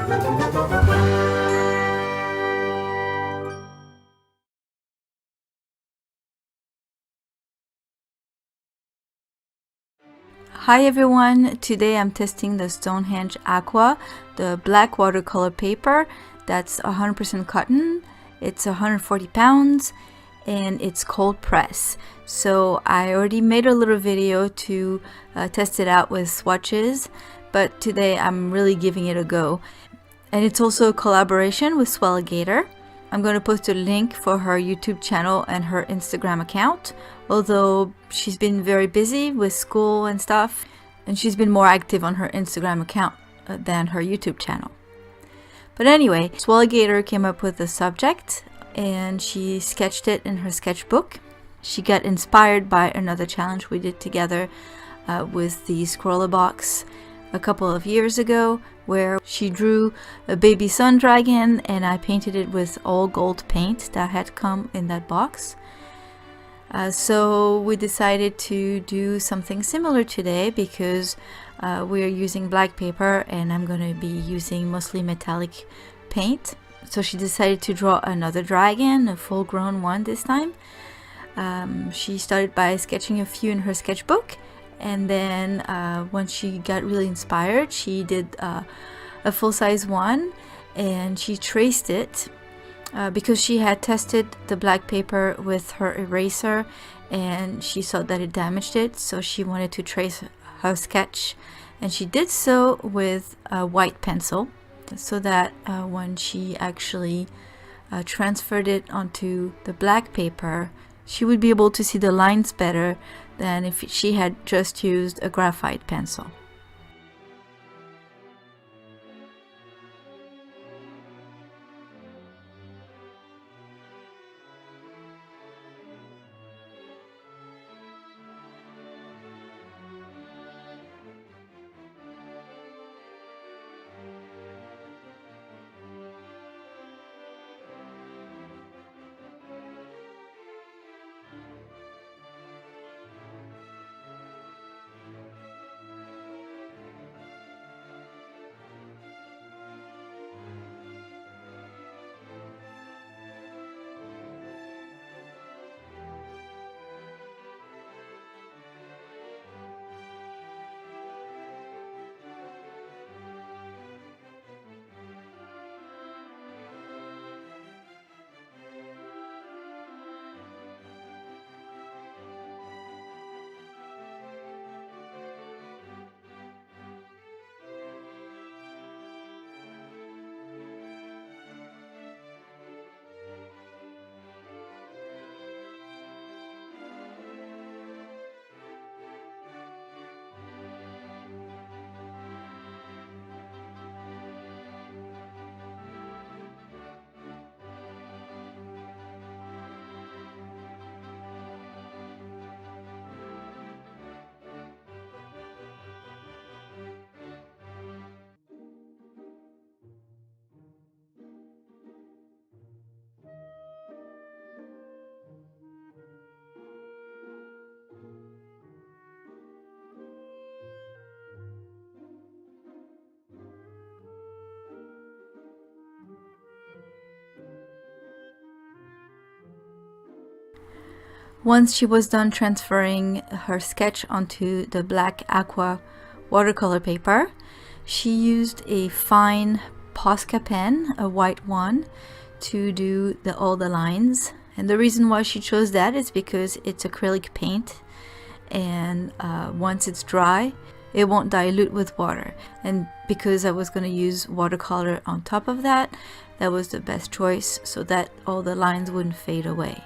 Hi everyone, today I'm testing the Stonehenge Aqua, the black watercolor paper that's 100% cotton. It's 140 pounds and it's cold press. So I already made a little video to test it out with swatches, but today I'm really giving it a go. And it's also a collaboration with Swelligator. I'm going to post a link for her YouTube channel and her Instagram account, although she's been very busy with school and stuff, and she's been more active on her Instagram account than her YouTube channel. But anyway, Swelligator came up with the subject and she sketched it in her sketchbook. She got inspired by another challenge we did together with the scroller box a couple of years ago, where she drew a baby sun dragon and I painted it with all gold paint that had come in that box. So we decided to do something similar today because we're using black paper and I'm going to be using mostly metallic paint. So she decided to draw another dragon, a full-grown one this time. She started by sketching a few in her sketchbook, and then when she got really inspired, she did a full-size one and she traced it because she had tested the black paper with her eraser and she saw that it damaged it, so she wanted to trace her sketch, and she did so with a white pencil so that when she actually transferred it onto the black paper, she would be able to see the lines better than if she had just used a graphite pencil. Once she was done transferring her sketch onto the black aqua watercolor paper, she used a fine Posca pen, a white one, to do all the lines. And the reason why she chose that is because it's acrylic paint, and once it's dry, it won't dilute with water. And because I was going to use watercolor on top of that, that was the best choice so that all the lines wouldn't fade away.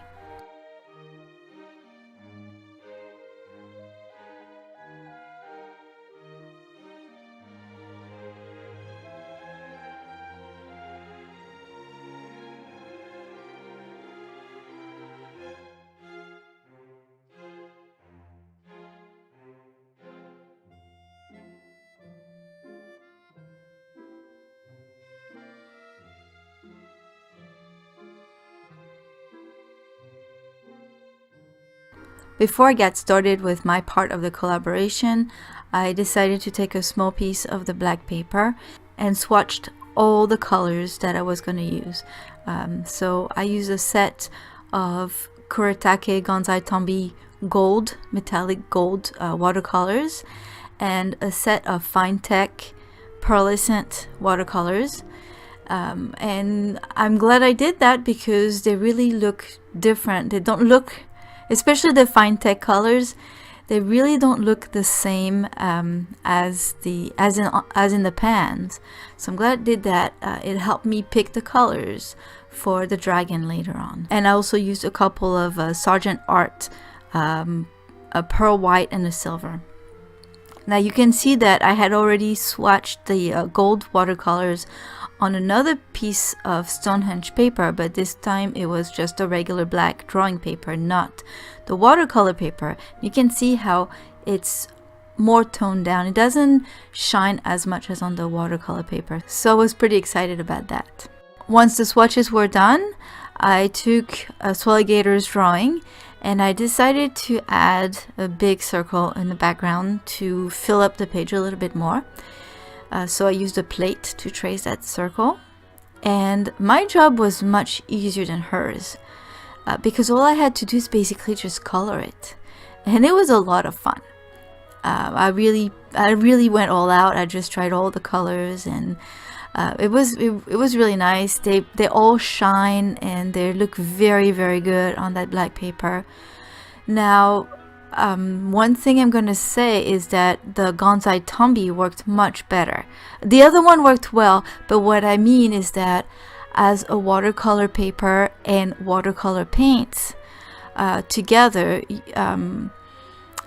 Before I got started with my part of the collaboration, I decided to take a small piece of the black paper and swatched all the colors that I was going to use. So I used a set of Kuretake Gonzai Tombi gold, metallic gold watercolors, and a set of Fine-Tech pearlescent watercolors. And I'm glad I did that because they really look different. They don't look, especially the Fine-Tech colors, they really don't look the same as in the pans. So I'm glad I did that. It helped me pick the colors for the dragon later on. And I also used a couple of Sargent Art, a pearl white and a silver. Now you can see that I had already swatched the gold watercolors on another piece of Stonehenge paper, but this time it was just a regular black drawing paper, not the watercolor paper. You can see how it's more toned down. It doesn't shine as much as on the watercolor paper. So I was pretty excited about that. Once the swatches were done, I took a Swelligator's drawing and I decided to add a big circle in the background to fill up the page a little bit more. So I used a plate to trace that circle, and my job was much easier than hers because all I had to do is basically just color it, and it was a lot of fun. I really went all out. I just tried all the colors, and it was really nice. They all shine and they look very, very good on that black paper. Now, one thing I'm gonna say is that the Gonzai Tombi worked much better. The other one worked well, but what I mean is that as a watercolor paper and watercolor paints together,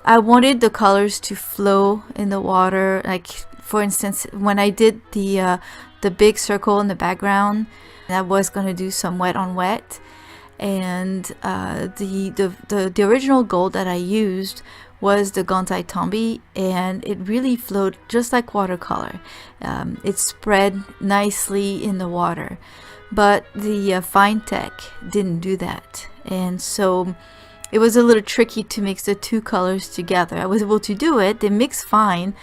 I wanted the colors to flow in the water. Like, for instance, when I did the big circle in the background, I was gonna do some wet on wet. And the original gold that I used was the Gonzai Tombi, and it really flowed just like watercolor. It spread nicely in the water, but the Fine-Tech didn't do that, and so it was a little tricky to mix the two colors together. I was able to do it, they mix fine,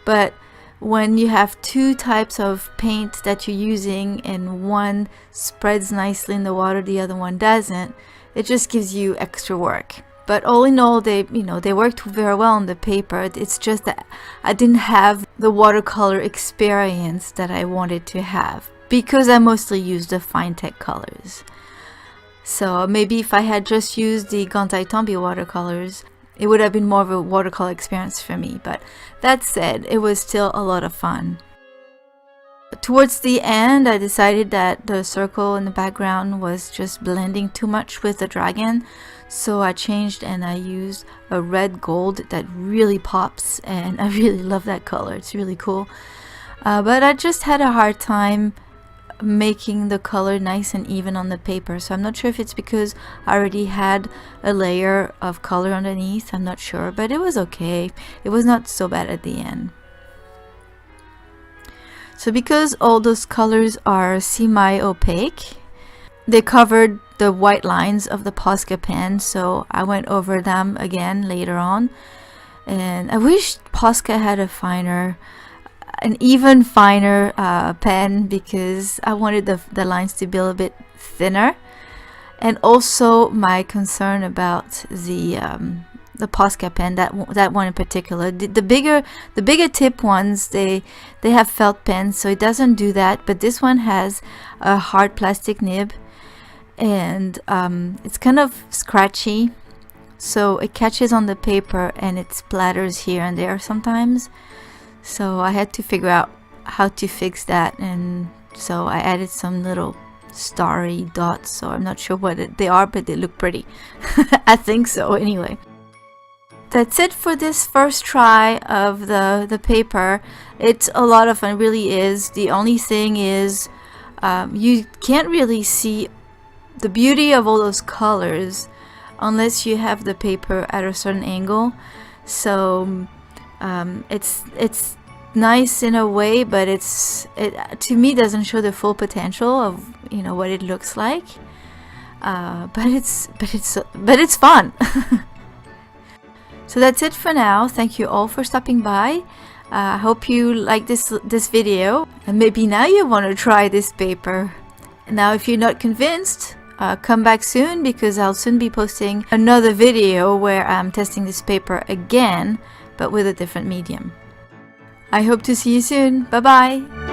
but when you have two types of paint that you're using and one spreads nicely in the water, the other one doesn't, it just gives you extra work. But all in all, they worked very well on the paper. It's just that I didn't have the watercolor experience that I wanted to have because I mostly used the Fine-Tech colors. So maybe if I had just used the Gonzai Tombi watercolors, it would have been more of a watercolor experience for me. But that said, it was still a lot of fun. Towards the end, I decided that the circle in the background was just blending too much with the dragon. So I changed and I used a red gold that really pops, and I really love that color. It's really cool. But I just had a hard time making the color nice and even on the paper, so I'm not sure if it's because I already had a layer of color underneath. I'm not sure, but it was okay. It was not so bad at the end. So because all those colors are semi-opaque, they covered the white lines of the Posca pen, so I went over them again later on. And I wish Posca had an even finer pen, because I wanted the lines to be a little bit thinner. And also my concern about the Posca pen, that one in particular, the bigger tip ones, they have felt pens, so it doesn't do that, but this one has a hard plastic nib, and it's kind of scratchy, so it catches on the paper and it splatters here and there sometimes. So I had to figure out how to fix that, and so I added some little starry dots. So I'm not sure what they are, but they look pretty. I think so anyway. That's it for this first try of the paper. It's a lot of fun, it really is. The only thing is you can't really see the beauty of all those colors unless you have the paper at a certain angle. So it's nice in a way, but it to me doesn't show the full potential of what it looks like. But it's fun. So that's it for now. Thank you all for stopping by. I hope you like this video, and maybe now you want to try this paper. Now if you're not convinced, come back soon, because I'll soon be posting another video where I'm testing this paper again, but with a different medium. I hope to see you soon. Bye bye!